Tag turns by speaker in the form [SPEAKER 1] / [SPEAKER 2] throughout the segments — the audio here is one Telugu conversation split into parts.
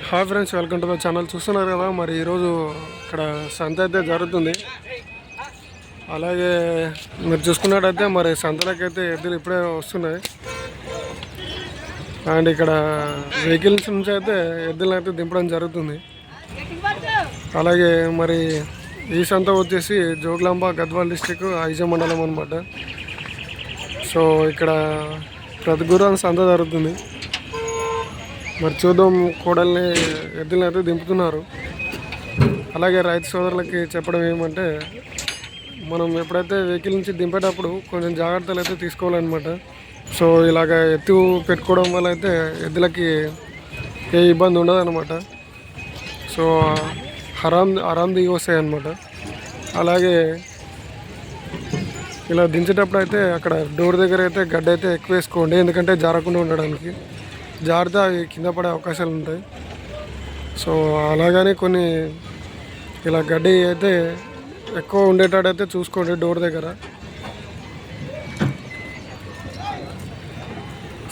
[SPEAKER 1] Hi friends, welcome to the channel. చూస్తున్నారు కదా, మరి ఈరోజు ఇక్కడ సంత అయితే జరుగుతుంది. అలాగే మీరు చూసుకున్నట్టయితే మరి సంతలకైతే ఎద్దులు ఇప్పుడే వస్తున్నాయి. అండ్ ఇక్కడ వెహికల్స్ నుంచి అయితే ఎద్దులను అయితే దింపడం జరుగుతుంది. అలాగే మరి ఈ సంత వచ్చేసి జోగులాంబ గద్వాల్ డిస్టిక్ ఐజా మండలం అనమాట. సో ఇక్కడ ప్రతి గురువారం సంత జరుగుతుంది. మరి చూద్దాం, కోడల్ని ఎద్దులను అయితే దింపుతున్నారు. అలాగే రైతు సోదరులకి చెప్పడం ఏమంటే, మనం ఎప్పుడైతే వెహికల్ నుంచి దింపేటప్పుడు కొంచెం జాగ్రత్తలు అయితే తీసుకోవాలన్నమాట. సో ఇలాగ ఎత్తు పెట్టుకోవడం వల్ల అయితే ఎద్దులకి ఏ ఇబ్బంది ఉండదు అనమాట. సో ఆరాం దిగి వస్తాయి అన్నమాట. అలాగే ఇలా దించేటప్పుడు అయితే అక్కడ డోర్ దగ్గర అయితే గడ్డ అయితే ఎక్కువ వేసుకోండి, ఎందుకంటే జారకుండా ఉండడానికి. జారితే అవి కింద పడే అవకాశాలు ఉంటాయి. సో అలాగని కొన్ని ఇలా గడ్డి అయితే ఎక్కువ ఉండేటట్టు అయితే చూసుకోండి డోర్ దగ్గర.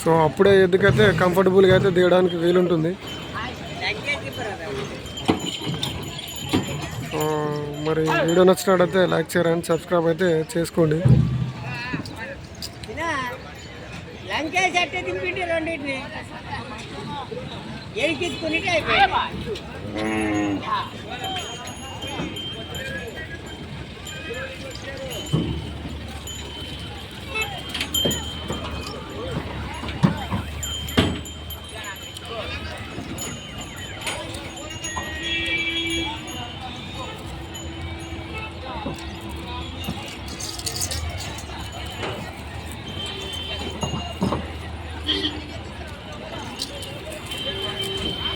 [SPEAKER 1] సో అప్పుడే ఎందుకైతే కంఫర్టబుల్గా అయితే దిగడానికి వీలుంటుంది. మరి వీడియో నచ్చినట్టయితే లైక్ షేర్ అండ్ సబ్స్క్రైబ్ అయితే చేసుకోండి.
[SPEAKER 2] లంకేష్ అట్టే దింపిండి రెండింటిని ఎరికిచ్చుకుని అయిపోయింది.